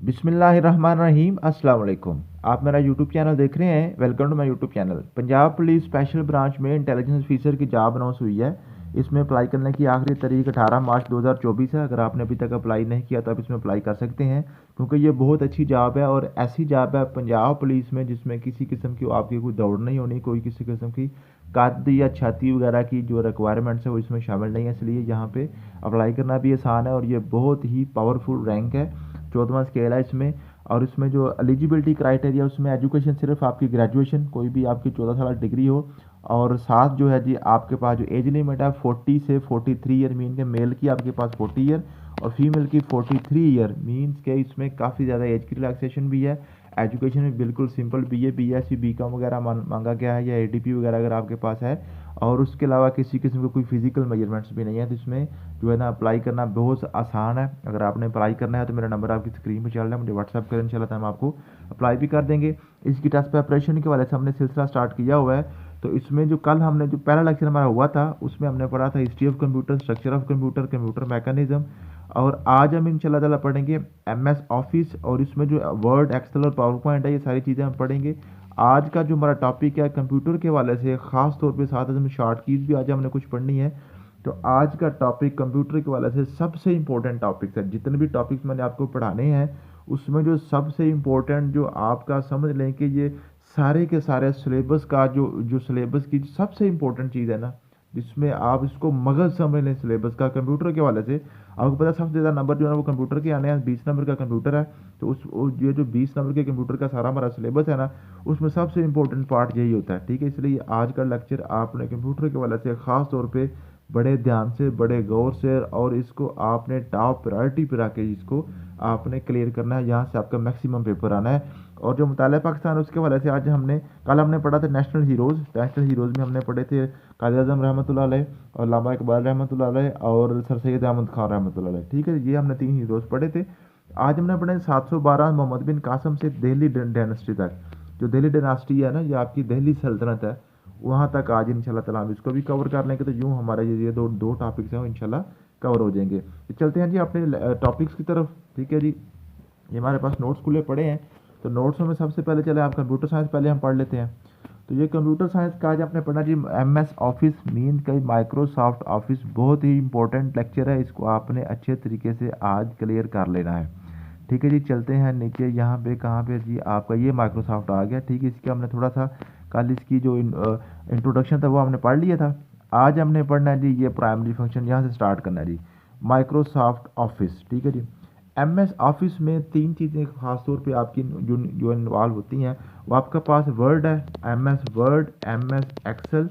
बिस्मिल्लाहिर्रहमानिर्रहीम अस्सलाम वालेकुम। आप मेरा यूट्यूब चैनल देख रहे हैं। Welcome to my YouTube channel. Punjab police special branch में इंटेलिजेंस ऑफिसर की जॉब अनाउंस हुई है। इसमें अप्लाई करने की आखिरी तारीख 18 मार्च 2024 है। अगर आपने अभी तक अप्लाई नहीं किया तो आप इसमें अप्लाई कर सकते हैं, क्योंकि ये बहुत अच्छी जॉब है और ऐसी जॉब है पंजाब पुलिस में जिसमें किसी किस्म की आपकी कोई दौड़ नहीं होनी, कोई किसी किस्म की कद या छाती वगैरह की जो रिक्वायरमेंट्स है वो इसमें शामिल नहीं है। इसलिए यहाँ पे अप्लाई करना भी आसान है और ये बहुत ही पावरफुल रैंक है। 14वां स्केल है इसमें। और इसमें जो एलिजिबिलिटी क्राइटेरिया उसमें एजुकेशन सिर्फ आपकी ग्रेजुएशन, कोई भी आपकी 14 साल डिग्री हो, और साथ जो है जी आपके पास जो एज लिमिट है 40 से 43 ईयर मीन के मेल की आपके पास 40 ईयर और फीमेल की 43 ईयर मीन्स के इसमें काफ़ी ज़्यादा एज की रिलैक्सेशन भी है। एजुकेशन में बिल्कुल सिंपल बीए बीएससी बीकॉम वगैरह मांगा गया है या एडीपी वगैरह अगर आपके पास है, और उसके अलावा किसी किस्म का कोई फिजिकल मेजरमेंट्स भी नहीं है। तो इसमें जो है ना अप्लाई करना बहुत आसान है। अगर आपने अप्लाई करना है तो मेरा नंबर आपकी स्क्रीन पर चल रहा है, मुझे व्हाट्सअप करें, इंशाल्लाह हम आपको अप्लाई भी कर देंगे। इसकी टेस्ट प्रिपरेशन के वाले से हमने सिलसिला स्टार्ट किया हुआ है। तो इसमें जो कल हमने जो पहला लेक्चर हमारा हुआ था उसमें हमने पढ़ा था history of computer, structure of computer, computer mechanism. और आज हम इंशाल्लाह ताला पढ़ेंगे एमएस ऑफिस, और इसमें जो वर्ड एक्सेल और पावर पॉइंट है ये सारी चीज़ें हम पढ़ेंगे। आज का जो हमारा टॉपिक है कंप्यूटर के वाले से ख़ास तौर पे साथ में शॉर्ट कीज भी आज हमने कुछ पढ़नी है। तो आज का टॉपिक कंप्यूटर के वाले से सबसे इम्पोर्टेंट टॉपिक्स है। जितने भी टॉपिक्स मैंने आपको पढ़ाने हैं उसमें जो सबसे इम्पोर्टेंट जो आपका समझ लें कि ये सारे के सारे सिलेबस का जो जो सिलेबस की सबसे इम्पोर्टेंट चीज़ है ना, जिसमें आप इसको मगज समझ लें सिलेबस का कंप्यूटर के वाले से। आपको पता है सबसे ज़्यादा नंबर जो है वो कंप्यूटर के आने हैं, 20 नंबर का कंप्यूटर है। तो ये जो 20 नंबर के कंप्यूटर का सारा हमारा सिलेबस है ना, उसमें सबसे इंपॉर्टेंट पार्ट यही होता है। ठीक है, इसलिए आज का लेक्चर आपने कंप्यूटर के वाले से ख़ास तौर पे बड़े ध्यान से, बड़े गौर से, और इसको आपने टॉप प्रायोरिटी पर रख के इसको आपने क्लियर करना है। यहाँ से आपका मैक्सिमम पेपर आना है। और जो मुताले पाकिस्तान उसके वाले से आज कल हमने पढ़ा था नेशनल हीरोज़। नेशनल हीरोज़ में हमने पढ़े थे कायद आज़म रहमतुल्लाह अलैह और अल्लामा इकबाल रहमतुल्लाह अलैह और सर सैयद अहमद खान रहमतुल्लाह अलैह। ठीक है, ये हमने 3 हीरोज़ पढ़े थे। आज हमने पढ़े 712 मोहम्मद बिन कासम से दिल्ली डायनेस्टी तक। जो दिल्ली डायनेस्टी है ना, ये आपकी दिल्ली सल्तनत है, वहाँ तक आज इंशाल्लाह ताला हम इसको भी कवर कर लेंगे। तो यूँ हमारे ये दो टॉपिक्स हैं वो इंशाल्लाह कवर हो जाएंगे। तो चलते हैं जी अपने टॉपिक्स की तरफ। ठीक है जी, ये हमारे पास नोट्स खुले पड़े हैं। तो नोट्सों में सबसे पहले चले आप कंप्यूटर साइंस पहले हम पढ़ लेते हैं। तो ये कंप्यूटर साइंस का आज आपने पढ़ा जी एमएस ऑफिस मीन का माइक्रोसॉफ्ट ऑफिस। बहुत ही इंपॉर्टेंट लेक्चर है, इसको आपने अच्छे तरीके से आज क्लियर कर लेना है। ठीक है जी, चलते हैं नीचे। यहाँ पे कहाँ पे जी आपका ये माइक्रोसॉफ्ट आ गया। ठीक है, इसका हमने थोड़ा सा कल इसकी जो इंट्रोडक्शन था वो हमने पढ़ लिया था। आज हमने पढ़ना है जी ये प्राइमरी फंक्शन, यहाँ से स्टार्ट करना है जी माइक्रोसॉफ्ट ऑफिस। ठीक है जी, एमएस ऑफिस में 3 चीज़ें खास तौर पे आपकी जो इन्वॉल्व होती हैं। वो आपके पास वर्ड है, एमएस वर्ड, एमएस एक्सेल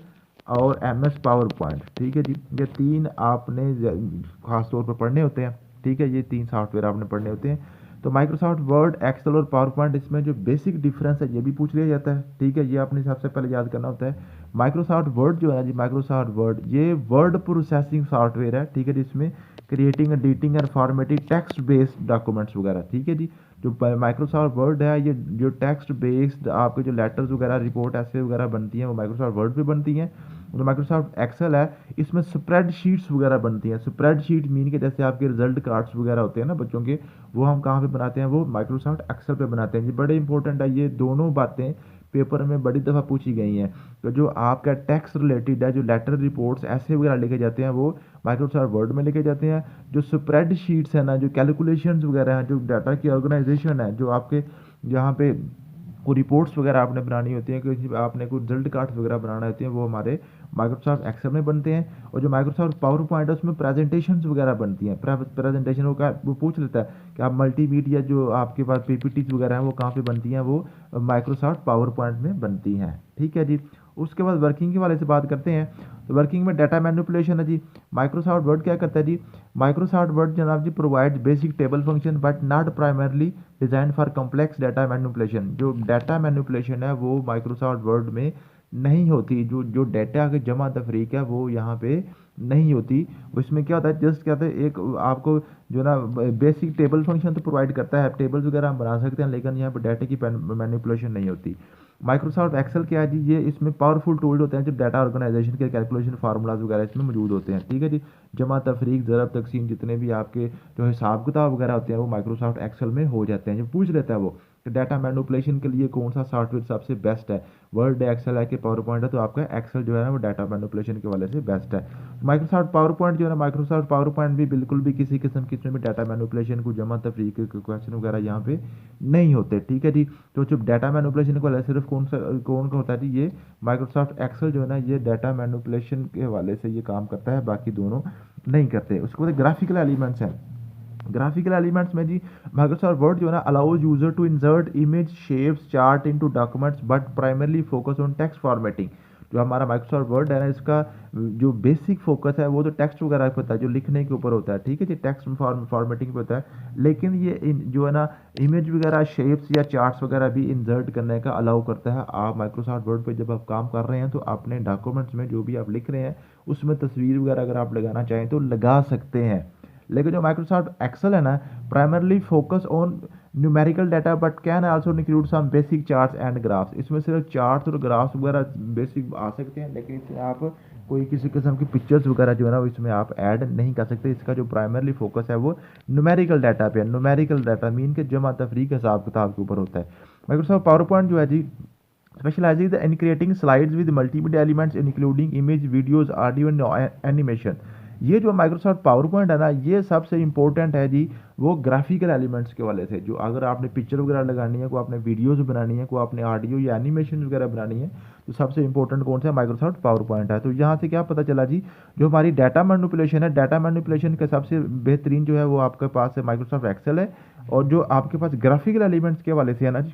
और एमएस पावर पॉइंट। ठीक है जी, ये 3 आपने खास तौर पर पढ़ने होते हैं। ठीक है, ये 3 सॉफ्टवेयर आपने पढ़ने होते हैं। तो माइक्रोसॉफ्ट वर्ड, एक्सेल और पावर पॉइंट, इसमें जो बेसिक डिफरेंस है ये भी पूछ लिया जाता है। ठीक है, ये आपने सबसे पहले याद करना होता है। माइक्रोसॉफ्ट वर्ड जो है जी, माइक्रोसॉफ्ट वर्ड ये वर्ड प्रोसेसिंग सॉफ्टवेयर है। ठीक है, जिसमें क्रिएटिंग, एडिटिंग और फॉर्मेटिंग टेक्स्ट बेस्ड डॉक्यूमेंट्स वगैरह। ठीक है जी, जो माइक्रोसॉफ्ट वर्ड है ये जो टेक्स्ट बेस्ड आपके जो लेटर्स वगैरह, रिपोर्ट ऐसे वगैरह बनती हैं वो माइक्रोसॉफ्ट वर्ड पे बनती हैं। जो माइक्रोसॉफ्ट एक्सेल है इसमें स्प्रेड शीट्स वगैरह बनती हैं। स्प्रेड शीट मीन के जैसे आपके रिजल्ट कार्ड्स वगैरह होते हैं ना बच्चों के, वो हम कहाँ पे बनाते हैं, वो माइक्रोसॉफ्ट एक्सेल पे बनाते हैं। ये बड़े इंपॉर्टेंट है, ये दोनों बातें पेपर में बड़ी दफ़ा पूछी गई हैं। तो जो आपका टैक्स रिलेटेड है, जो लेटर रिपोर्ट्स ऐसे वगैरह लिखे जाते हैं वो माइक्रोसॉफ्ट वर्ड में लिखे जाते हैं। जो स्प्रेड शीट्स है ना, जो कैलकुलेशंस वगैरह हैं, जो डाटा की ऑर्गेनाइजेशन है, जो आपके यहाँ पे को रिपोर्ट्स वगैरह आपने बनानी होती हैं, कि आपने कोई रिजल्ट कार्ड्स वगैरह बनाने होते हैं, वो हमारे माइक्रोसॉफ्ट एक्सेल में बनते हैं। और जो माइक्रोसॉफ्ट पावर पॉइंट है उसमें प्रेजेंटेशंस वगैरह बनती हैं। प्रेजेंटेशन वो पूछ लेता है कि आप मल्टीमीडिया जो आपके पास पीपीटीज वगैरह हैं वो कहाँ पे बनती हैं, वो माइक्रोसॉफ्ट पावर पॉइंट में बनती हैं। ठीक है जी, उसके बाद वर्किंग के वाले से बात करते हैं। तो वर्किंग में डाटा मैनिपुलेशन है जी। माइक्रोसॉफ्ट वर्ड क्या करता है जी, माइक्रोसॉफ्ट वर्ड जनाब जी provide basic table function but not primarily design for complex data manipulation. जो डाटा मैनिपुलेशन है वो माइक्रोसॉफ्ट वर्ड में नहीं होती, जो जो डाटा की जमा तफरीक है वो यहाँ पे नहीं होती। उसमें क्या होता है, जस्ट क्या होता है, एक आपको जो ना बेसिक टेबल फंक्शन तो प्रोवाइड करता है, टेबल्स वगैरह हम बना सकते हैं, लेकिन यहाँ पे डाटा की मैनिपुलेशन नहीं होती। माइक्रोसॉफ्ट एक्सेल क्या है जी, ये इसमें पावरफुल टूल होते हैं जो डाटा ऑर्गेनाइजेशन के कैलकुलेशन फार्मूलाज वगैरह इसमें मौजूद होते हैं, ठीक है जी। जमा तफरीक ज़रब तकसीम जितने भी आपके जो हिसाब किताब वगैरह होते हैं वो माइक्रोसॉफ्ट एक्सेल में हो जाते हैं। जो पूछ लेता है वो कि डाटा मैनिपुलेशन के लिए कौन सा सॉफ्टवेयर सबसे बेस्ट है, वर्ड एक्सेल है कि पावर पॉइंट है, तो आपका एक्सेल जो है ना वो डाटा मैनिपुलेशन के वाले से बेस्ट है। माइक्रोसॉफ्ट पावर पॉइंट जो है ना, माइक्रोसॉफ्ट पावर पॉइंट भी बिल्कुल भी किसी किस्म की इसमें भी डाटा मैनिपुलेशन को जमा तफरीक के क्वेश्चन वगैरह यहाँ पे नहीं होते, ठीक है जी। तो जो डाटा मैनिपुलेशन को सिर्फ कौन का होता है जी, ये माइक्रोसॉफ्ट एक्सेल जो है ना ये डाटा मैनिपुलेशन के हवाले से ये काम करता है, बाकी दोनों नहीं करते। उसके बाद ग्राफिकल एलिमेंट्स हैं। ग्राफिकल एलिमेंट्स में जी माइक्रोसॉफ्ट वर्ड जो है ना allows user to insert image shapes chart into documents but primarily focus on text formatting. जो हमारा माइक्रोसॉफ्ट वर्ड है ना, इसका जो बेसिक फोकस है वो तो टेक्स्ट वगैरह पे होता है, जो लिखने के ऊपर होता है, ठीक है जी, टेक्स्ट फॉर्मेटिंग पे होता है। लेकिन ये जो है ना इमेज वगैरह शेप्स या चार्ट्स वगैरह भी इंसर्ट करने का अलाउ करता है। आप माइक्रोसॉफ्ट वर्ड पे जब आप काम कर रहे हैं तो अपने डॉक्यूमेंट्स में जो भी आप लिख रहे हैं उसमें तस्वीर वगैरह अगर आप लगाना चाहें तो लगा सकते हैं। लेकिन जो माइक्रोसॉफ्ट एक्सेल है ना, primarily focus on numerical data but can also include some basic charts and graphs. इसमें सिर्फ चार्ट्स और ग्राफ्स वगैरह बेसिक आ सकते हैं, लेकिन इसमें आप कोई किसी किस्म की पिक्चर्स वगैरह जो है ना इसमें आप ऐड नहीं कर सकते। इसका जो प्राइमरली फोकस है वो न्यूमेरिकल डाटा पे है। न्यूमेरिकल डाटा मीन के जमा तफरीक हिसाब किताब के ऊपर होता है। माइक्रोसॉफ्ट पावर पॉइंट जो है जी specializes in creating slides with multiple elements including image, videos, audio and animation। ये जो माइक्रोसॉफ्ट पावर पॉइंट है ना, ये सबसे इंपॉर्टेंट है जी वो ग्राफिकल एलिमेंट्स के वाले से। जो अगर आपने पिक्चर वगैरह लगानी है, को आपने वीडियोस बनानी है, को आपने ऑडियो या एनिमेशन वगैरह बनानी है, तो सबसे इंपॉर्टेंट कौन सा है, माइक्रोसॉफ्ट पावर पॉइंट है। तो यहाँ से क्या पता चला जी, जो हमारी डाटा मैनिपुलेशन है, डाटा मैनिपुलेशन का सबसे बेहतरीन जो है वो आपके पास है माइक्रोसॉफ्ट एक्सेल है। और जो आपके पास ग्राफिकल एलिमेंट्स के वाले से है ना जी,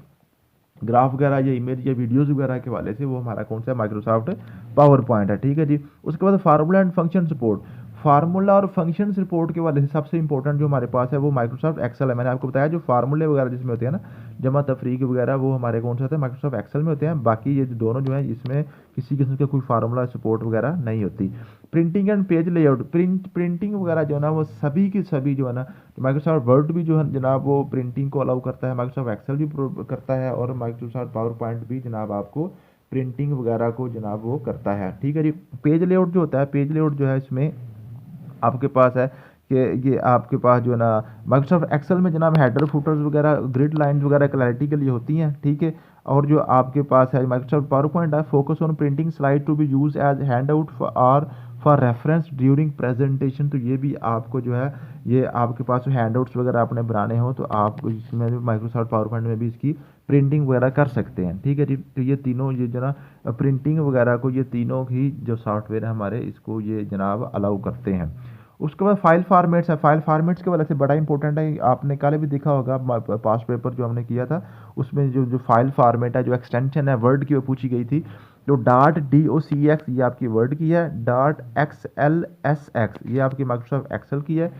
ग्राफ वगैरह या इमेज या वीडियोस वगैरह के वाले से, वो हमारा कौन सा है, माइक्रोसॉफ्ट पावर पॉइंट है, ठीक है जी। उसके बाद formula and function support. Formula और फंक्शन रिपोर्ट के वाले से सबसे इंपॉर्टेंट जो हमारे पास है वो माइक्रोसॉफ्ट एक्सेल है। मैंने आपको बताया जो फार्मूले वगैरह जिसमें होते हैं ना, जमा तफरीक वगैरह, वो हमारे कौन सा होता है, माइक्रोसॉफ्ट एक्सेल में होते हैं। बाकी ये दोनों जो है इसमें किसी किस्म का कोई फार्मूला सपोर्ट वगैरह नहीं होती। Printing and page layout, printing वगैरह जो है ना वो सभी की सभी जो है ना, माइक्रोसॉफ्ट वर्ड भी जो है जनाब वो प्रिंटिंग को अलाउ करता है, माइक्रोसॉफ्ट एक्सेल भी करता है, और माइक्रोसॉफ्ट पावर पॉइंट भी जनाब आपको प्रिंटिंग वगैरह को जनाब वो करता है, ठीक है जी। पेज लेआउट जो होता है, पेज लेआउट जो है इसमें आपके पास है कि ये आपके पास जो है ना माइक्रोसॉफ्ट एक्सेल में जनाब हेडर फुटर्स वगैरह ग्रिड लाइंस वगैरह क्लैरिटी के लिए होती हैं, ठीक है। और जो आपके पास है माइक्रोसॉफ्ट पावर पॉइंट है, focus on printing slide to be use as handout for reference during presentation. तो ये भी आपको जो है ये आपके पास हैंड आउट्स वगैरह आपने बनाने हो तो आप इसमें भी माइक्रोसॉफ्ट पावर पॉइंट में भी इसकी प्रिंटिंग वगैरह कर सकते हैं, ठीक है जी। तो ये तीनों ये जो ना प्रिंटिंग वगैरह को ये तीनों ही जो सॉफ्टवेयर है हमारे इसको ये जनाब अलाउ करते हैं। उसके बाद फाइल फॉर्मेट्स है। फाइल फॉर्मेट्स के वजह से बड़ा इंपॉर्टेंट है, आपने कल भी देखा होगा पास्ट पेपर जो हमने किया था उसमें जो जो फाइल फॉर्मेट है, जो एक्सटेंशन है वर्ड की वो पूछी गई थी। तो .docx ये आपकी वर्ड की है, .xlsx ये आपकी माइक्रोसॉफ्ट एक्सेल की है,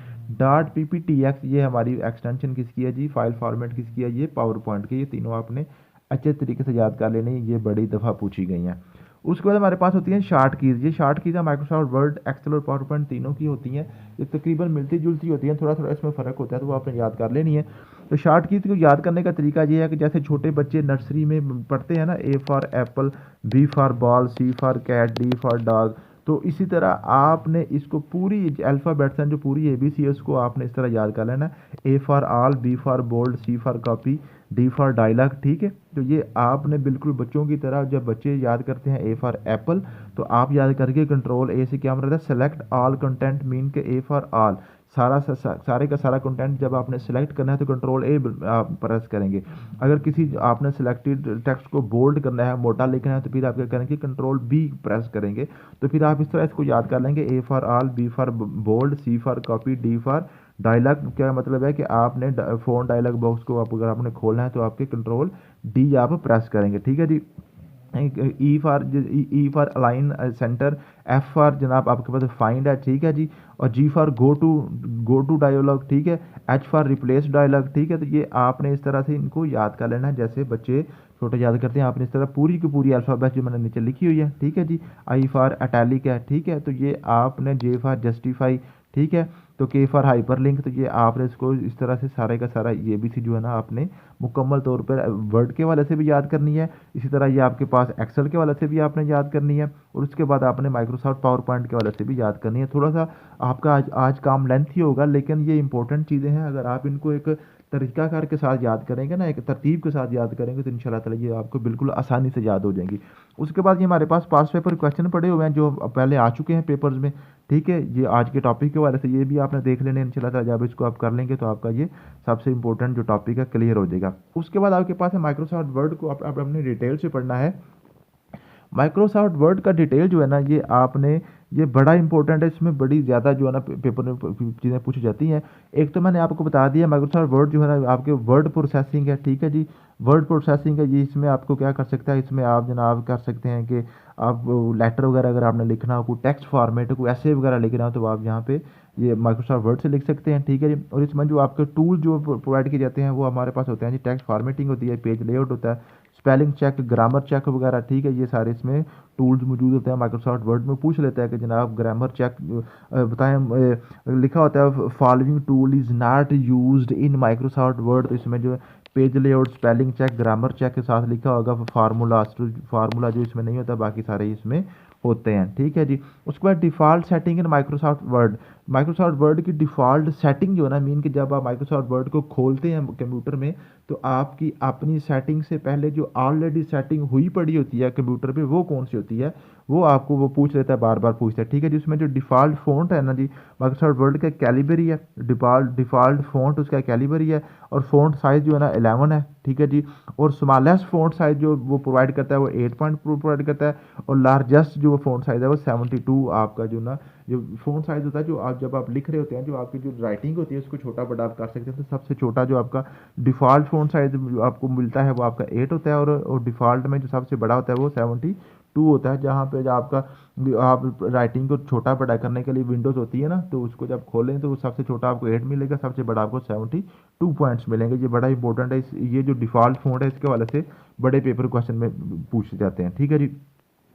.pptx ये हमारी एक्सटेंशन किसकी है जी, फाइल फॉर्मेट किसकी है, ये पावर पॉइंट की। ये तीनों आपने अच्छे तरीके से याद कर लेनी, ये बड़ी दफ़ा पूछी गई हैं। उसके बाद हमारे पास होती हैं शार्ट कीज़। ये short keys Microsoft Word Excel और पावर पॉइंट तीनों की होती हैं, ये तकरीबन मिलती जुलती होती हैं, थोड़ा थोड़ा इसमें फ़र्क होता है, तो वो आपने याद कर लेनी है। तो शार्ट कीज़ को याद करने का तरीका ये है कि जैसे छोटे बच्चे नर्सरी में पढ़ते हैं ना, A for apple, B for ball, C for cat, D for dog, तो इसी तरह आपने इसको पूरी अल्फ़ाबेट्स हैं जो पूरी ABC है उसको आपने इस तरह याद कर लेना। A for all, B for bold, C for copy, D for dialogue, ठीक है। तो ये आपने बिल्कुल बच्चों की तरह, जब बच्चे याद करते हैं ए फॉर एप्पल तो आप याद करके कंट्रोल ए से क्या मतलब है, सेलेक्ट ऑल कंटेंट मीन के ए फॉर ऑल, सारे का सारा कंटेंट जब आपने सेलेक्ट करना है तो कंट्रोल ए आप प्रेस करेंगे। अगर किसी आपने सेलेक्टेड टेक्स्ट को बोल्ड करना है, मोटा लिखना है, तो फिर आप क्या करेंगे, कंट्रोल बी प्रेस करेंगे। तो फिर आप इस तरह इसको याद कर लेंगे, A for all, B for bold, C for copy, D for dialogue. क्या मतलब है कि आपने फ़ोन डायलॉग बॉक्स को आप अगर आपने खोलना है तो आपके कंट्रोल डी आप प्रेस करेंगे, ठीक है जी। E for align center, F for जनाब आपके पास फाइंड है, ठीक है जी, और G for go to dialog, ठीक है, एच फॉर रिप्लेस डायलॉग, ठीक है। तो ये आपने इस तरह से इनको याद कर लेना है, जैसे बच्चे छोटे याद करते हैं। आपने इस तरह पूरी की पूरी अल्फ़ाबेट जो मैंने नीचे लिखी हुई है, ठीक है जी। आई फॉर अटैलिक है, ठीक है, तो ये आपने जे फॉर जस्टिफाई, ठीक है, तो के फॉर हाइपर लिंक, तो ये आपने इसको इस तरह से सारे का सारा ये भी सी जो है ना आपने मुकम्मल तौर पर वर्ड के वाले से भी याद करनी है। इसी तरह ये आपके पास एक्सेल के वाले से भी आपने याद करनी है, और उसके बाद आपने माइक्रोसॉफ्ट पावर पॉइंट के वाले से भी याद करनी है। थोड़ा सा आपका आज काम लेंथी होगा, लेकिन ये इंपॉर्टेंट चीज़ें हैं। अगर आप इनको एक तरीकाकार के साथ याद करेंगे ना, एक तरतीब के साथ याद करेंगे, तो इंशाल्लाह ताला ये आपको बिल्कुल आसानी से याद हो जाएंगी। उसके बाद ये हमारे पास पास पेपर क्वेश्चन पड़े हुए हैं जो पहले आ चुके हैं पेपर्स में, ठीक है। ये आज के टॉपिक के वाले से ये भी आपने देख लेने इंशाल्लाह ताला। जब इसको आप कर लेंगे तो आपका ये सबसे इंपॉर्टेंट जो टॉपिक है क्लियर हो जाएगा। उसके बाद आपके पास है माइक्रोसॉफ्ट वर्ड को आप अपनी डिटेल से पढ़ना है। माइक्रोसॉफ्ट वर्ड का डिटेल जो है ना, ये आपने ये बड़ा इंपॉर्टेंट है। इसमें बड़ी ज़्यादा जो है ना पेपर में चीज़ें पूछी जाती हैं। एक तो मैंने आपको बता दिया माइक्रोसॉफ्ट वर्ड जो है ना आपके वर्ड प्रोसेसिंग है, ठीक है जी, वर्ड प्रोसेसिंग है। ये इसमें आपको क्या कर सकता है, इसमें आप जनाब कर सकते हैं कि आप लेटर वगैरह अगर आपने लिखना हो, कोई टेक्स्ट फॉर्मेट, कोई ऐसे वगैरह लिखना हो, तो आप यहाँ पे ये माइक्रोसॉफ्ट वर्ड से लिख सकते हैं, ठीक है जी। और इसमें जो आपके टूल जो प्रोवाइड किए जाते हैं वो हमारे पास होते हैं जी। टेक्स्ट फॉर्मेटिंग होती है, पेज लेआउट होता है, स्पेलिंग चेक, ग्रामर चेक वगैरह, ठीक है। ये सारे इसमें टूल्स मौजूद होते हैं। माइक्रोसॉफ्ट वर्ड में पूछ लेता है कि जनाब ग्रामर चेक बताएं, लिखा होता है following tool is not used in Microsoft Word, तो इसमें जो page layout, spelling check, grammar check के साथ लिखा होगा। फार्मूला जो इसमें नहीं होता, बाकी सारे इसमें होते हैं, ठीक है जी। उसके बाद डिफ़ॉल्ट सेटिंग इन माइक्रोसॉफ्ट वर्ड। माइक्रोसॉफ्ट वर्ड की डिफ़ॉल्ट सेटिंग जो है ना, मीन कि जब आप माइक्रोसॉफ्ट वर्ड को खोलते हैं कंप्यूटर में, तो आपकी अपनी सेटिंग से पहले जो ऑलरेडी सेटिंग हुई पड़ी होती है कंप्यूटर पे, वो कौन सी होती है, वो आपको वो पूछ लेता है, बार बार पूछता है, ठीक है। जिसमें जो डिफ़ॉल्ट फ़ॉन्ट है ना जी, माइक्रोसॉफ्ट वर्ड का कैलिबरी है, डिफ़ॉल्ट फ़ॉन्ट उसका कैलिबरी है, और फ़ॉन्ट साइज़ जो है ना 11 है, ठीक है जी। और स्मॉलेस्ट फ़ॉन्ट साइज़ जो वो प्रोवाइड करता है वो 8 पॉइंट प्रोवाइड करता है, और लार्जेस्ट जो फ़ॉन्ट साइज़ है वो 72 आपका जो ना जो फ़ॉन्ट साइज़ होता है, जो आप जब आप लिख रहे होते हैं, जो आपकी जो राइटिंग होती है उसको छोटा बड़ा आप कर सकते हैं। तो सबसे छोटा जो आपका डिफ़ॉल्ट फ़ॉन्ट साइज़ आपको मिलता है वो आपका 8 होता है, और डिफ़ॉल्ट में जो सबसे बड़ा होता है वो 72 होता है। जहाँ पे जो आपका आप राइटिंग को छोटा बड़ा करने के लिए विंडोज़ होती है ना, तो उसको जब खोलें तो सबसे छोटा आपको 8 मिलेगा, सबसे बड़ा आपको 72 पॉइंट्स मिलेंगे। ये बड़ा इंपॉर्टेंट है। ये जो डिफ़ॉल्ट फ़ॉन्ट है इसके वाले से बड़े पेपर क्वेश्चन में पूछे जाते हैं, ठीक है जी।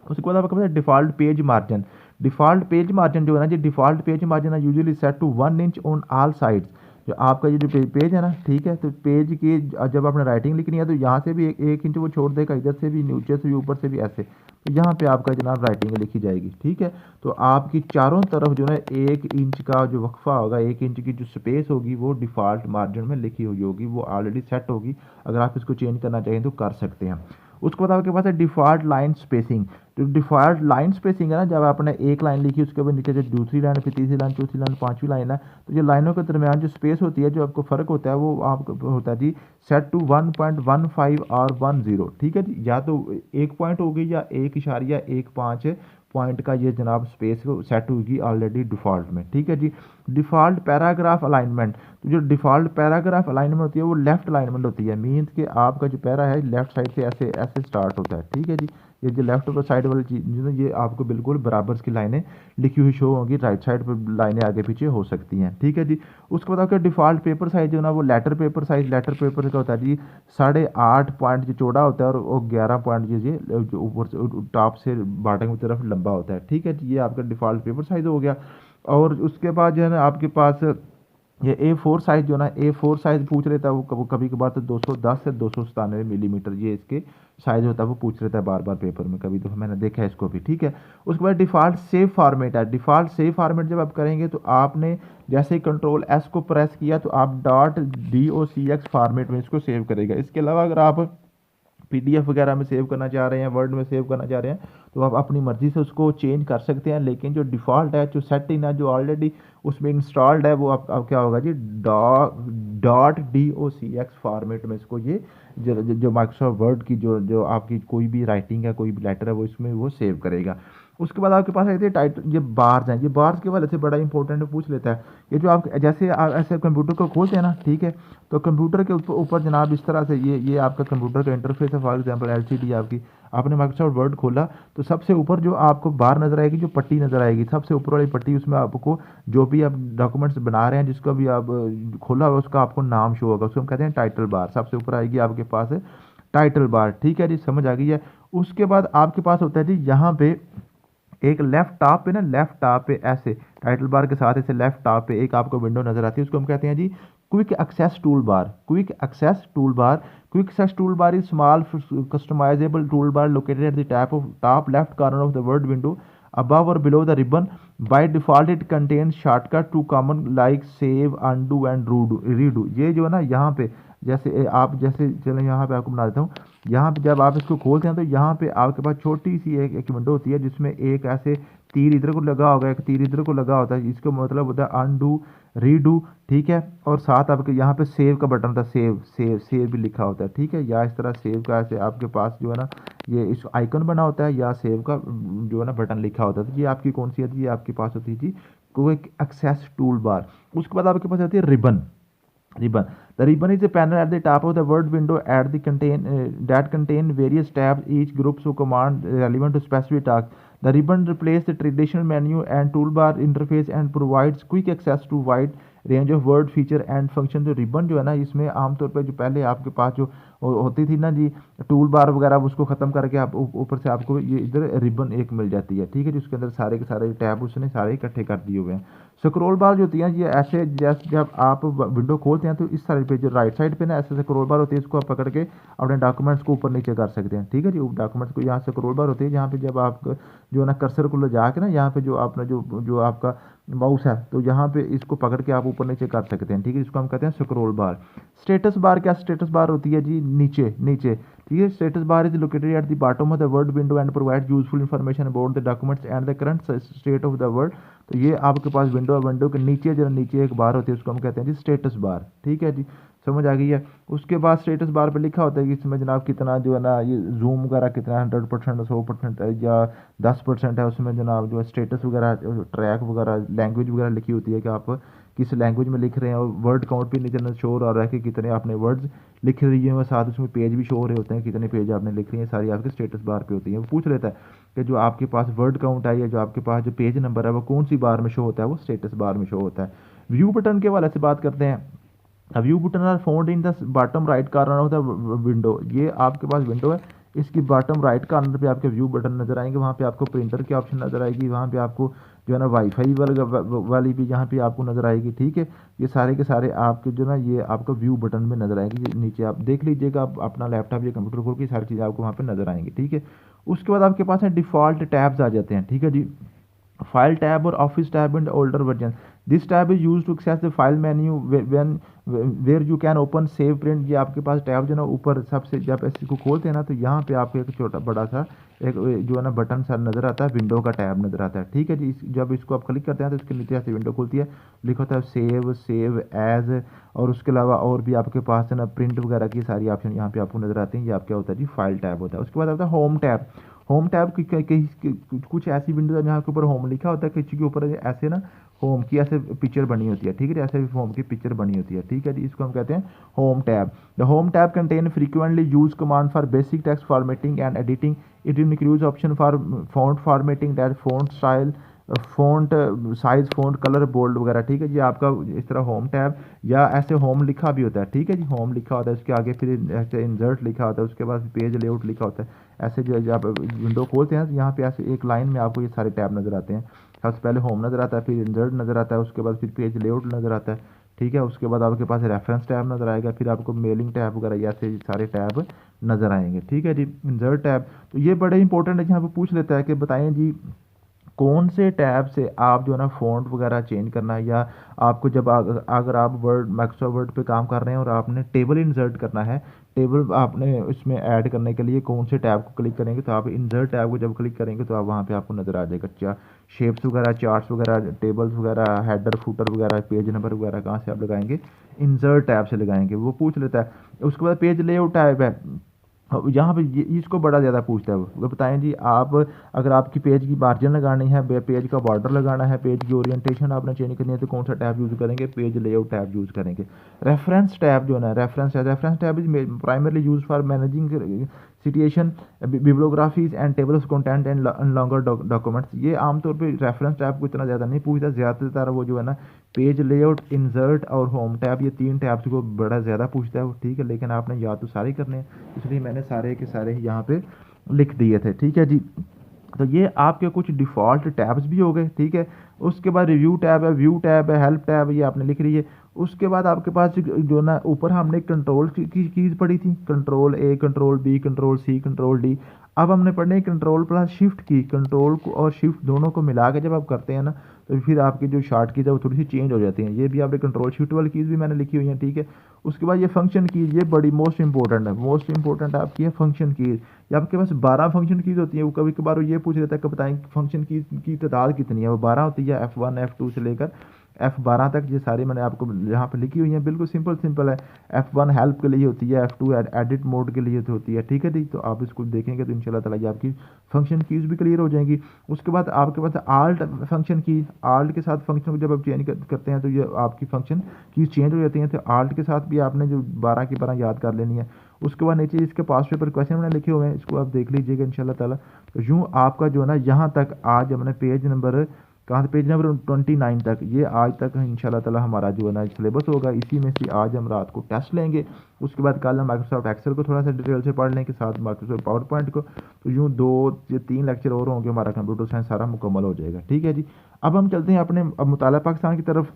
उसके बाद आपका पता है default page margin. Default page margin जो है ना जी, डिफ़ॉल्ट पेज मार्जिन है usually set to 1 inch on all sides. जो आपका ये जो पेज है ना, ठीक है, तो पेज की जब आपने राइटिंग लिखनी है तो यहाँ से भी एक इंच वो छोड़ देगा, इधर से भी, नीचे से भी, ऊपर से भी, ऐसे। तो यहाँ पे आपका जनाब राइटिंग लिखी जाएगी, ठीक है। तो आपकी चारों तरफ जो है 1 इंच का जो वक्फा होगा, 1 इंच की जो स्पेस होगी, वो डिफ़ॉल्ट मार्जिन में लिखी हुई होगी, वो ऑलरेडी सेट होगी। अगर आप इसको चेंज करना चाहें तो कर सकते हैं। उसके बाद आपके पास है डिफ़ॉल्ट लाइन स्पेसिंग। जो डिफ़ॉल्ट लाइन स्पेसिंग है ना, जब आपने एक लाइन लिखी उसके बाद नीचे जो दूसरी लाइन, फिर तीसरी लाइन, चौथी लाइन, पांचवी लाइन है, तो ये लाइनों के दरमियान जो स्पेस होती है, जो आपको फ़र्क होता है, वो आपको होता है जी सेट टू 1.15 और 10, ठीक है जी। या तो 1 पॉइंट होगी या 1.15 पॉइंट का ये जनाब स्पेस सेट होगी ऑलरेडी डिफ़ॉल्ट में, ठीक है जी। Default paragraph alignment. तो जो डिफ़ॉल्ट पैराग्राफ अलाइनमेंट होती है वो लेफ़्ट अलाइनमेंट होती है, मीन्स कि आपका जो पैरा है लेफ़्ट साइड से ऐसे ऐसे स्टार्ट होता है, ठीक है जी। ये जो लेफ्ट साइड वाली चीज़, ये आपको बिल्कुल बराबर की लाइनें लिखी हुई शो होंगी, राइट साइड पर लाइनें आगे पीछे हो सकती हैं, ठीक है जी। उसके बाद आपका डिफ़ॉल्ट पेपर साइज जो है ना, वो letter paper size, letter paper का होता है जी 8.5 पॉइंट जो चौड़ा होता है, और 11 पॉइंट ये जो ऊपर से टॉप से बॉटम की तरफ लंबा होता है, ठीक है जी। ये आपका डिफ़ॉल्ट पेपर साइज हो गया। और उसके बाद जो है ना आपके पास ये A4 साइज़ जो ना, A4 साइज़ पूछ लेता है वो कभी कभार, तो 210 से 297 मिलीमीटर ये इसके साइज़ होता है, वो पूछ लेता है बार बार पेपर में, कभी तो मैंने देखा है इसको भी, ठीक है। उसके बाद डिफ़ॉल्ट सेव फॉर्मेट है। डिफ़ॉल्ट सेव फॉर्मेट जब आप करेंगे तो आपने जैसे ही कंट्रोल S को प्रेस किया तो आप .docx फॉर्मेट में इसको सेव करेगा। इसके अलावा अगर आप PDF वगैरह में सेव करना चाह रहे हैं, वर्ड में सेव करना चाह रहे हैं, तो आप अपनी मर्ज़ी से उसको चेंज कर सकते हैं। लेकिन जो डिफ़ॉल्ट है, जो सेटिंग है, जो ऑलरेडी उसमें इंस्टॉल्ड है, वो आप क्या होगा जी .docx फॉर्मेट में इसको ये जो माइक्रोसॉफ्ट वर्ड की जो आपकी कोई भी राइटिंग है, कोई भी लेटर है, वो इसमें वो सेव करेगा। उसके बाद आपके पास है टाइटल, ये बार्स हैं। ये बार्स के वाले से बड़ा इंपॉर्टेंट पूछ लेता है। ये जो आप जैसे आप ऐसे कंप्यूटर को खोलते हैं ना, ठीक है, तो कंप्यूटर के ऊपर जनाब इस तरह से ये आपका कंप्यूटर का इंटरफेस है। फॉर एग्जांपल LCD आपकी, आपने माइक्रोसॉफ्ट वर्ड खोला तो सबसे ऊपर जो आपको बार नज़र आएगी, जो पट्टी नज़र आएगी, सबसे ऊपर वाली पट्टी, उसमें आपको जो भी आप डॉक्यूमेंट्स बना रहे हैं जिसका भी आप खोला हुआ उसका आपको नाम शो होगा, उसको हम कहते हैं टाइटल बार। सबसे ऊपर आएगी आपके पास टाइटल बार। ठीक है जी, समझ आ गई है। उसके बाद आपके पास होता है जी यहाँ पे एक लेफ्ट टॉप पे ना, लेफ्ट टॉप पे ऐसे टाइटल बार के साथ ऐसे लेफ्ट टॉप पे एक आपको विंडो नजर आती है, उसको हम कहते हैं जी quick access tool bar. Quick access tool bar, quick access tool bar is small customizable tool bar located at the top left corner of the Word window above or below the ribbon. By default it contains shortcut to common like save, undo and redo। ये जो है ना यहाँ पे जैसे आप जैसे चलें यहाँ पे आपको बना देता हूँ। यहाँ पे जब आप इसको खोलते हैं तो यहाँ पे आपके पास छोटी सी एक विंडो होती है जिसमें एक ऐसे तीर इधर को लगा होगा, एक तीर इधर को लगा होता है, इसका मतलब होता है अनडू, रीडू। ठीक है, और साथ आपके यहाँ पे सेव का बटन था, सेव भी लिखा होता है। ठीक है, या इस तरह सेव का ऐसे आपके पास जो है ना ये इस आइकन बना होता है या सेव का जो है ना बटन लिखा होता है। तो ये आपकी कौन सी है, ये आपके पास होती है जी क्विक एक्सेस टूल बार। उसके बाद आपके पास आती है ribbon. The ribbon is a panel at the top of the word window at the that contain various tabs, each group so command relevant to specific task. The ribbon replaces the traditional menu and toolbar interface and provides quick access to wide range of word feature and function. जो ribbon जो है ना, इसमें आमतौर पर जो पहले आपके पास जो होती थी ना जी टूल बार वगैरह, उसको ख़त्म करके आप ऊपर से आपको ये इधर रिबन एक मिल जाती है। ठीक है, जिसके अंदर सारे के सारे टैब उसने सारे इकट्ठे कर दिए हुए हैं। स्क्रॉल बार जो होती है ये ऐसे, जैसे जब आप विंडो खोलते हैं तो इस साइड पे जो राइट साइड पे ना ऐसे स्क्रॉल बार होती है, इसको आप पकड़ के अपने डॉक्यूमेंट्स को ऊपर नीचे कर सकते हैं। ठीक है जी, डॉक्यूमेंट्स को यहाँ स्क्रॉल बार होती है, जहाँ पे जब आप जो है ना कर्सर को ले जाके ना यहाँ पे जो आपने जो आपका माउस है तो यहाँ पे इसको पकड़ के आप ऊपर नीचे कर सकते हैं। ठीक है, इसको हम कहते हैं स्क्रॉल बार। स्टेटस बार क्या, स्टेटस बार होती है जी नीचे। ठीक है, status bar is located at the bottom of the Word window and provide useful information about the documents and the current state of the word. तो ये आपके पास विंडो के नीचे जो नीचे एक बार होती है उसको हम कहते हैं जी स्टेटस बार। ठीक है जी, समझ आ गई है। उसके बाद स्टेटस बार पे लिखा होता है कि इसमें जनाब कितना जो है ना ये जूम वगैरह कितना 100%, 100% या 10% है, उसमें जनाब जो है स्टेटस वगैरह, ट्रैक वगैरह, लैंग्वेज वगैरह लिखी होती है कि आप किस लैंग्वेज में लिख रहे हैं, और वर्ड काउंट भी नीचे शो हो रहा है कि कितने आपने वर्ड्स लिख रही हैं, साथ उसमें पेज भी शो हो रहे होते हैं कितने पेज आपने लिख रही हैं, सारी आपके स्टेटस बार पे होती है। वो पूछ लेता है कि जो आपके पास वर्ड काउंट है या जो आपके पास जो पेज नंबर है वो कौन सी बार में शो होता है, वो स्टेटस बार में शो होता है। व्यू बटन के हवाले से बात करते हैं। View button are found in the bottom right corner of the window. ये आपके पास विंडो है, इसकी बॉटम राइट कॉर्नर पे आपके व्यू बटन नजर आएंगे, वहाँ पे आपको प्रिंटर की ऑप्शन नजर आएगी, वहाँ पे आपको जो है ना वाईफाई वाली भी यहाँ पे आपको नजर आएगी। ठीक है, ये सारे के सारे आपके जो ना ये आपको व्यू बटन में नजर आएंगे। ये नीचे आप देख लीजिएगा, आप अपना लैपटॉप या कंप्यूटर खोल के सारी चीज़ें आपको वहाँ पे नजर आएंगी। ठीक है, उसके बाद आपके पास है डिफ़ॉल्ट टैब्स आ जाते हैं। ठीक है जी, फाइल टैब और office tab in older version. This tab is use to access the file menu when where you can open save print. ये आपके पास टैब जो ना ऊपर सबसे जब इसको खोलते हैं ना तो यहाँ पे आपको एक छोटा बड़ा सा एक जो है ना बटन सा नजर आता है, विंडो का टैब नजर आता है। ठीक है जी, जब इसको आप क्लिक करते हैं तो इसके नीचे ऐसे विंडो खुलती है, लिखा होता है सेव एज, और उसके अलावा और भी आपके पास है ना प्रिंट वगैरह की सारी ऑप्शन यहाँ पे आपको नजर आती हैं। ये आपका होता है जी फाइल टैब होता है। उसके बाद आता है होम टैब। होम टैब कुछ ऐसी विंडो है जहाँ के ऊपर होम लिखा होता है, किसी के ऊपर ऐसे ना होम की ऐसे पिक्चर बनी होती है। ठीक है, ऐसे होम की पिक्चर बनी होती है। ठीक है जी, इसको हम कहते हैं home tab. The home tab contain frequently use command for basic text formatting and editing. It includes option for font formatting, that font style, font size, font colour, bold वगैरह। ठीक है जी, आपका इस तरह होम टैब या ऐसे home लिखा भी होता है। ठीक है जी, होम लिखा होता है, उसके आगे फिर ऐसे इंसर्ट लिखा होता है, उसके बाद पेज लेआउट लिखा होता है। ऐसे जो आप विंडो खोलते हैं तो यहाँ पे ऐसे एक लाइन में आपको ये सारे टैब नज़र आते हैं। सबसे पहले होम नज़र आता है, फिर इंसर्ट नज़र आता है, उसके बाद फिर पेज लेआउट नज़र आता है। ठीक है, उसके बाद आपके पास रेफरेंस टैब नज़र आएगा, फिर आपको मेलिंग टैब वगैरह ऐसे सारे टैब नज़र आएंगे। ठीक है जी, इंसर्ट टैब तो ये बड़े इंपॉर्टेंट है। यहाँ पे पूछ लेता है कि बताएं जी कौन से टैब से आप जो है ना फ़ॉन्ट वगैरह चेंज करना है, या आपको जब अगर आप वर्ड माइक्रोसॉफ्ट वर्ड पे काम कर रहे हैं और आपने टेबल इंसर्ट करना है, टेबल आपने इसमें ऐड करने के लिए कौन से टैब को क्लिक करेंगे, तो आप इंसर्ट टैब को जब क्लिक करेंगे तो आप वहाँ पे आपको नज़र आ जाएगा क्या शेप्स वगैरह, चार्ट्स वगैरह, टेबल्स वगैरह, हेडर फुटर वगैरह, पेज नंबर वगैरह कहाँ से आप लगाएंगे, इंसर्ट टैब से लगाएंगे। वो पूछ लेता है। उसके बाद पेज लेआउट टैब है, यहाँ पे इसको बड़ा ज़्यादा पूछता है। वो बताएं जी आप अगर आपकी पेज की मार्जिन लगानी है, पेज का बॉर्डर लगाना है, पेज की ओरिएंटेशन आपने चेंज करनी है तो कौन सा टैब यूज़ करेंगे, पेज लेआउट टैब यूज़ करेंस टैब जो है ना, reference tab is primarily use for managing citation, bibliographies and table of content and longer documents. ये आमतौर पे रेफरेंस टैब को इतना ज़्यादा नहीं पूछता, ज़्यादातर वो जो है ना पेज लेआउट, इंसर्ट और होम टैब, ये 3 टैब्स को बड़ा ज़्यादा पूछता है वो, ठीक है। लेकिन आपने याद तो सारे करने हैं, इसलिए मैंने सारे के सारे यहाँ पे लिख दिए थे, ठीक है जी। तो ये आपके कुछ डिफ़ॉल्ट टैब्स भी हो गए, ठीक है। उसके बाद रिव्यू टैब है, व्यू टैब है, हेल्प टैब है, ये आपने लिख रही है। उसके बाद आपके पास जो ना ऊपर हमने कंट्रोल की कीज़ पढ़ी थी, control A, control B, control C, control D. अब हमने पढ़ने कंट्रोल प्लस शिफ्ट की, कंट्रोल को और शिफ्ट दोनों को मिला के जब आप करते हैं ना, तो फिर आपकी जो शॉर्ट कीज़ है वो थोड़ी सी चेंज हो जाती हैं। ये भी आपने कंट्रोल शिफ्ट वाली कीज़ भी मैंने लिखी हुई है, ठीक है। उसके बाद ये फंक्शन कीज़, ये बड़ी मोस्ट इंपॉर्टेंट है, मोस्ट इंपॉर्टेंट आपकी है फंक्शन कीज़। या आपके पास 12 फंक्शन कीज़ होती है, वो कभी कभार ये पूछ लेता है कि बताएं फंक्शन की तादाद कितनी है, वो 12 होती है, F1 F2 से लेकर F12 तक। ये सारी मैंने आपको यहाँ पे लिखी हुई हैं, बिल्कुल सिंपल है। F1 हेल्प के लिए होती है, F2 एडिट मोड के लिए होती है, ठीक है जी। तो आप इसको देखेंगे तो इंशाल्लाह ताला ये आपकी फंक्शन कीज़ भी क्लियर हो जाएंगी। उसके बाद आपके पास आल्ट फंक्शन की, आल्ट के साथ फंक्शन को जब आप चेंज करते हैं तो ये आपकी फंक्शन कीज़ चेंज हो जाती हैं। तो आल्ट के साथ भी आपने जो 12 की 12 याद कर लेनी है। उसके बाद नीचे इसके पास पेपर क्वेश्चन मैंने लिखे हुए हैं, इसको आप देख लीजिएगा इंशाल्लाह ताला। तो यूँ आपका जो है ना यहाँ तक आज हमने पेज नंबर कहाँ से, पेज नंबर 29 तक, ये आज तक इंशाल्लाह ताला हमारा जो है ना सिलेबस होगा। इसी में से आज हम रात को टेस्ट लेंगे। उसके बाद कल हम माइक्रोसॉफ्ट एक्सेल को थोड़ा सा डिटेल से पढ़ लें के साथ माइक्रोसॉफ्ट पावर पॉइंट को। तो यूँ 2 या 3 लेक्चर और होंगे, हमारा कंप्यूटर साइंस सारा मुकम्मल हो जाएगा, ठीक है जी। अब हम चलते हैं अपने मुताला पाकिस्तान की तरफ।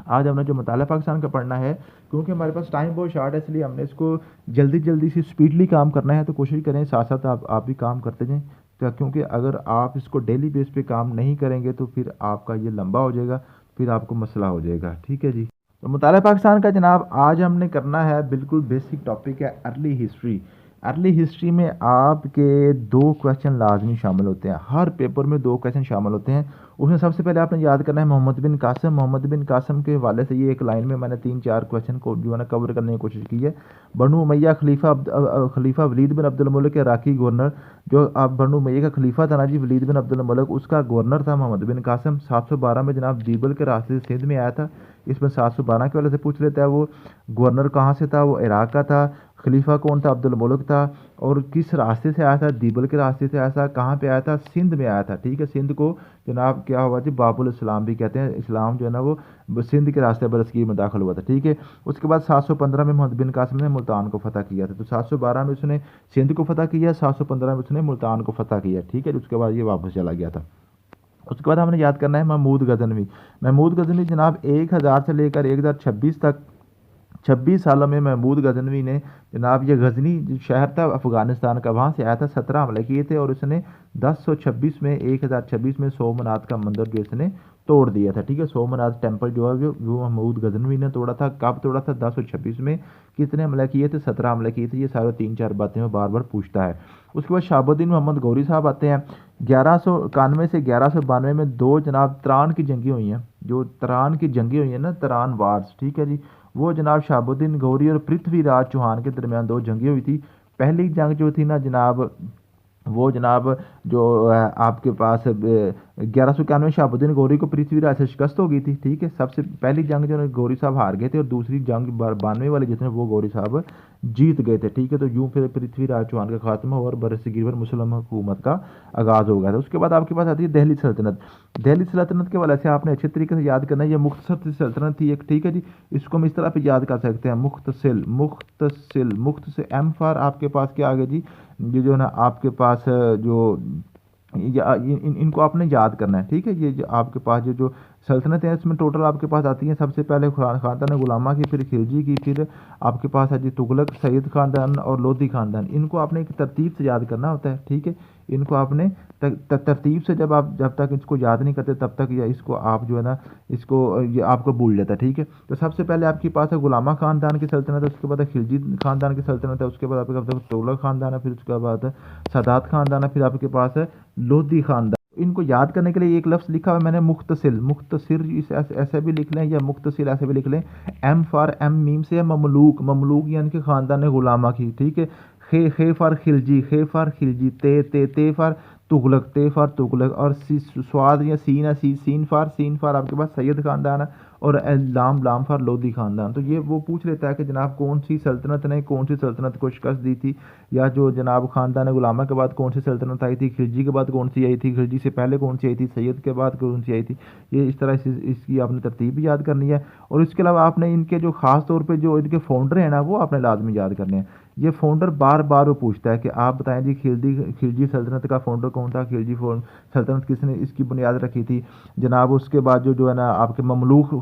आज हमने जो मुताला पाकिस्तान का पढ़ना है, क्योंकि हमारे पास टाइम बहुत शॉर्ट है, इसलिए हमने इसको जल्दी से स्पीडली काम करना है। तो कोशिश करें साथ साथ आप भी काम करते जाएं, क्योंकि अगर आप इसको डेली बेस पे काम नहीं करेंगे तो फिर आपका ये लंबा हो जाएगा, फिर आपको मसला हो जाएगा, ठीक है जी। तो मुताला पाकिस्तान का जनाब आज हमने करना है, बिल्कुल बेसिक टॉपिक है अर्ली हिस्ट्री। अर्ली हिस्ट्री में आपके 2 क्वेश्चन लाजमी शामिल होते हैं, हर पेपर में 2 क्वेश्चन शामिल होते हैं। उसमें सबसे पहले आपने याद करना है मोहम्मद बिन कासिम। मोहम्मद बिन कासिम के हवाले से ये एक लाइन में मैंने 3-4 क्वेश्चन को जो है ना कवर करने की कोशिश की है। बनु उमैया खलीफा वलीद बिन अब्दुल मुल्क के इराकी गवर्नर, जो अब बनु उमैया का खलीफा था ना जी वलीद बिन अब्दुल मुल्क, उसका गवर्नर था मोहम्मद बिन कासिम। 712 में जनाब दीबल के रास्ते से सिंध में आया था। इसमें 712 के वाले से पूछ लेता है वो गवर्नर कहाँ से था, वो इराक का था। खलीफा कौन था, अब्दुल मुल्क था। और किस रास्ते से आया था, दीबल के रास्ते से आया था। कहाँ पे आया था, सिंध में आया था, ठीक है। सिंध को जनाब क्या हुआ जी, बाबुल इस्लाम भी कहते हैं। इस्लाम जो है ना वो सिंध के रास्ते बरसगीर में दाखिल हुआ था, ठीक है। उसके बाद 715 में मोहम्मद बिन कासिम ने मुल्तान को फतह किया था। तो 712 में उसने सिंध को फतह किया, 715 में उसने मुल्तान को फतह किया, ठीक है। उसके बाद ये वापस चला गया था। उसके बाद हमने याद करना है महमूद गजनवी। महमूद गजनवी जनाब 1000 से लेकर 1026 तक 26 सालों में महमूद गजनवी ने जनाब, ये गजनी शहर था अफ़गानिस्तान का, वहाँ से आया था। 17 हमले किए थे और उसने 1026 में 1026 में सोमनाथ का मंदिर जो इसने तोड़ दिया था, ठीक है। सोमनाथ टेम्पल जो है वो महमूद गजनवी ने तोड़ा था। कब तोड़ा था, 1026 में। कितने हमले किए थे, 17 हमले किए थे। ये सारे 3-4 बातें वो बार बार पूछता है। उसके बाद शहाबुद्दीन मोहम्मद गौरी साहब आते हैं। 1191 से 1192 में 2 जनाब तरान की जंगी हुई हैं। जो तरान की जंगी हुई हैं ना, तरान वार्स, ठीक है जी। वो जनाब शहाबुद्दीन गौरी और पृथ्वीराज चौहान के दरमियान 2 जंगी हुई थी। पहली जंग जो थी ना जनाब, वो जनाब जो आपके पास 1191 में शहाबुद्दीन गौरी को पृथ्वीराज से शिकस्त हो गई थी, ठीक है। सबसे पहली जंग जो गौरी साहब हार गए थे और दूसरी जंग 92 वाली जिसमें वो गौरी साहब जीत गए थे, ठीक है। तो यूँ फिर पृथ्वीराज चौहान का खात्मा और बरसगीर पर मुसलमान हुकूमत का आगाज़ हो गया था। उसके बाद आपके पास आती है दिल्ली सल्तनत। दिल्ली सल्तनत के वाले से आपने अच्छे तरीके से याद करना है। ये मुख्तसर सल्तनत थी एक, ठीक है जी। इसको हम इस तरह पे याद कर सकते हैं, मुख्तसिल। मुख्तसिल एम फॉर आपके पास क्या आ गया जी, ये जो ना आपके पास जो इनको आपने याद करना है, ठीक है। ये जो आपके पास जो सल्तनत है इसमें टोटल आपके पास आती हैं, सबसे पहले खानदान गुलामा की, फिर खिलजी की, फिर आपके पास है जी तुगलक, सैयद खानदान और लोधी खानदान। इनको आपने एक तरतीब से याद करना होता है, ठीक है। इनको आपने तरतीब से जब तक इसको याद नहीं करते तब तक या इसको आप जो है ना इसको ये आपको भूल जाता है, ठीक है। तो सबसे पहले आपके पास है गुलामा खानदान की सल्तनत है, उसके बाद है खिलजी खानदान की सल्तनत है, उसके बाद आपके पास तुगलक खानदान है, फिर उसके बाद है सादात खानदान है, फिर आपके पास है लोधी खानदान। इनको याद करने के लिए एक लफ्ज़ लिखा हुआ है मैंने, मुख्तसिल। मुख्तसिर ऐसे भी लिख लें या मुख्तसिल ऐसे भी लिख लें। एम फॉर एम मीम से है ममलूक। ममलूक यानी कि ख़ानदान गुलामा की, ठीक है। खे फॉर खिलजी, खे फॉर खिलजी। ते फॉर तुगलक, ते फॉर तुगलक। और स्वाद या सीन है, सीन फॉर आपके पास सैयद खानदान है। और लामफार लोधी ख़ानदान। तो ये वो पूछ लेता है कि जनाब कौन सी सल्तनत ने कौन सी सल्तनत को शिकस्त दी थी, या जो जनाब ख़ानदान गुलामा के बाद कौन सी सल्तनत आई थी, खिलजी के बाद कौन सी आई थी, खिलजी से पहले कौन सी आई थी, सैयद के बाद कौन सी आई थी। ये इस तरह से इसकी आपने तरतीब भी याद करनी है। और इसके अलावा आपने इनके जो ख़ास तौर पे जो इनके फाउंडर हैं ना, वो आपने लाजमी याद करने हैं। ये फाउंडर बार बार वो पूछता है कि आप बताएं जी, खिलजी सल्तनत का फाउंडर कौन था, खिलजी सल्तनत किसने इसकी बुनियाद रखी थी जनाब। उसके बाद जो है ना आपके ममलूक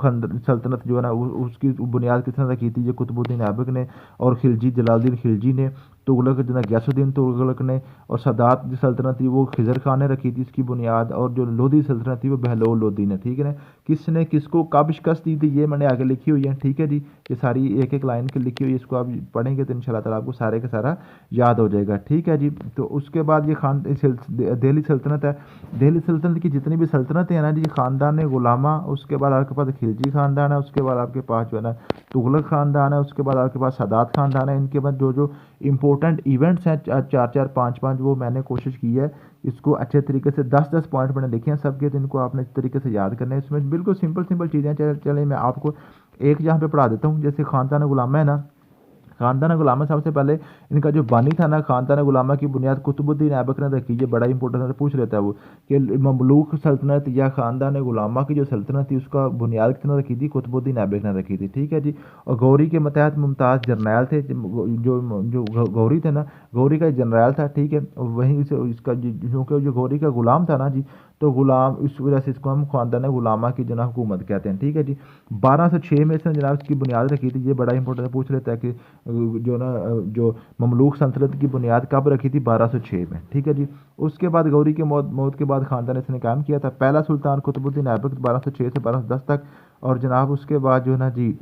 सल्तनत जो है ना उसकी बुनियाद किसने रखी थी, ये कुतुबुद्दीन ऐबक ने और खिलजी जलालुद्दीन खिलजी ने। तुगलक जो है गयासुद्दीन तुगलक ने, और सदात जो सल्तनत थी वो खिजर खान ने रखी थी इसकी बुनियाद, और जो लोधी सल्तनत थी वो बहलोल लोधी ने। ठीक है ना, किसने किसको कब शिकस्त दी थी ये मैंने आगे लिखी हुई है। ठीक है जी, ये सारी एक एक लाइन की लिखी हुई है, इसको आप पढ़ेंगे तो इंशाल्लाह ताला आपको सारे का सारा याद हो जाएगा। ठीक है जी, तो उसके बाद ये दिल्ली सल्तनत है। दिल्ली सल्तनत की जितनी भी सल्तनतें हैं ना जी, ख़ानदान गुलामा, उसके बाद आपके पास खिलजी ख़ानदान है, उसके बाद आपके पास जो है ना तुगलक ख़ानदान है, उसके बाद आपके पास सादात ख़ानदान है। इनके बाद जो जो इंपॉर्टेंट इवेंट्स हैं 4-4 5-5 वो मैंने कोशिश की है इसको अच्छे तरीके से 10-10 पॉइंट मैंने लिखे हैं सबके, तो इनको आपने इस तरीके से याद करना है। इसमें बिल्कुल सिंपल चीज़ें। चले मैं आपको एक यहाँ पे पढ़ा देता हूँ। जैसे ख़ानदान गुलामा है ना, ख़ानदान गुलामा सबसे पहले इनका जो बानी था ना, ख़ानदान गुलामा की बुनियाद कुतुबुद्दीन ऐबक ने रखी। ये बड़ा इंपॉर्टेंट है, पूछ लेता है वो कि ममलूक सल्तनत या ख़ानदान गुलामा की जो सल्तनत थी उसका बुनियाद किसने रखी थी, कुतुबुद्दीन ऐबक ने रखी थी। ठीक है जी। और गौरी के मतहत मुमताज़ जर्नैल थे, जो गौरी थे ना, गौरी का जनरल था। ठीक है, वहीं से इसका क्योंकि जो गौरी का गुलाम था ना जी, तो गुलाम इस वजह से इसको हम ख़ानदान गुलामा की जना हुकूमत कहते हैं। ठीक है जी। 1206 में इसने जनाब इसकी बुनियाद रखी थी। ये बड़ा इंपॉर्टेंट पूछ लेता है कि जो ना जो ममलूक सल्तनत की बुनियाद कब रखी थी, 1206 में। ठीक है जी। उसके बाद गौरी के मौत के बाद ख़ानदान इसने कायम किया था पहला सुल्तान कुतुबुद्दीन ऐबक 1206 से 1210 तक। और जनाब उसके बाद जो है ना जी,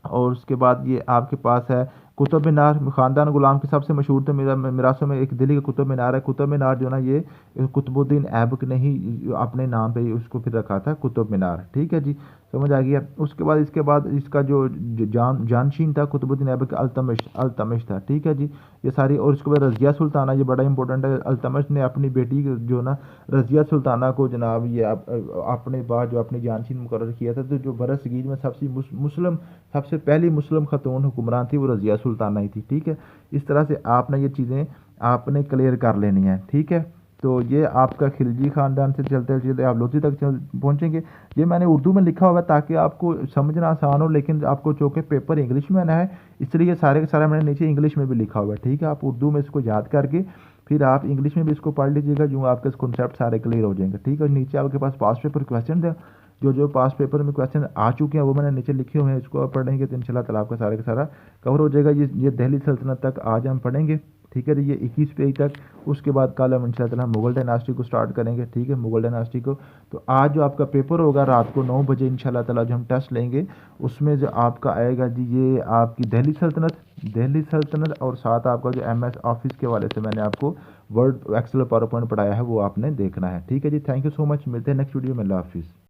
और उसके बाद ये आपके पास है कुतुब मीनार। ख़ानदान गुलाम की सबसे मशहूर तो मिरासों में एक दिल्ली का कुतुब मीनार है। कुतुब मीनार जो ना ये कुतुबुद्दीन ऐबक ने ही अपने नाम पे उसको फिर रखा था कुतुब मीनार। ठीक है जी, समझ आ गया। इसके बाद इसका जो जानशीन था कुतुबुद्दीन ऐबक अल्तमिश था। ठीक है जी, ये सारी। और उसके बाद रज़िया सुल्ताना, ये बड़ा इंपॉर्टेंट है। अल्तमिश ने अपनी बेटी जो ना रज़िया सुल्ताना को जनाब ये अपने बाद जो अपनी जानशीन मुकर्रर किया था। तो जो बरसगीर में सबसे पहली मुस्लिम खतून हुक्मरान थी वो रज़िया सुल्ताना ही थी। ठीक है, इस तरह से आपने ये चीज़ें आपने क्लियर कर लेनी है। ठीक है, तो ये आपका खिलजी ख़ानदान से चलते चलते आप लोधी तक पहुँचेंगे। ये मैंने उर्दू में लिखा हुआ है ताकि आपको समझना आसान हो, लेकिन आपको चूँकि पेपर इंग्लिश में ना है इसलिए सारे के सारा मैंने नीचे इंग्लिश में भी लिखा हुआ है। ठीक है, आप उर्दू में इसको याद करके फिर आप इंग्लिश में भी इसको पढ़ लीजिएगा, जो आपके कॉन्सेप्ट सारे क्लियर हो जाएंगे। ठीक है, नीचे आपके पास पास पेपर क्वेश्चन है, जो पास पेपर में क्वेश्चन आ चुके हैं वो मैंने नीचे लिखे हुए हैं। इसको आप पढ़ेंगे तो इंशाल्लाह ताला आपका सारा का सारा कवर हो जाएगा। ये दिल्ली सल्तनत तक आज हम पढ़ेंगे। ठीक है, ये 21 पेज तक। उसके बाद कल हम इंशाल्लाह ताला मुगल डायनास्टी को स्टार्ट करेंगे। ठीक है, मुगल डायनास्टी को। तो आज जो आपका पेपर होगा रात को 9 बजे इंशाल्लाह ताला जो हम टेस्ट लेंगे उसमें जो आपका आएगा जी, ये आपकी दिल्ली सल्तनत और साथ आपका जो MS ऑफिस के वाले से मैंने आपको वर्ड एक्सेल पावर पॉइंट पढ़ाया है वो आपने देखना है। ठीक है जी, थैंक यू सो मच। मिलते हैं नेक्स्ट वीडियो में। अल्लाह हाफिज़।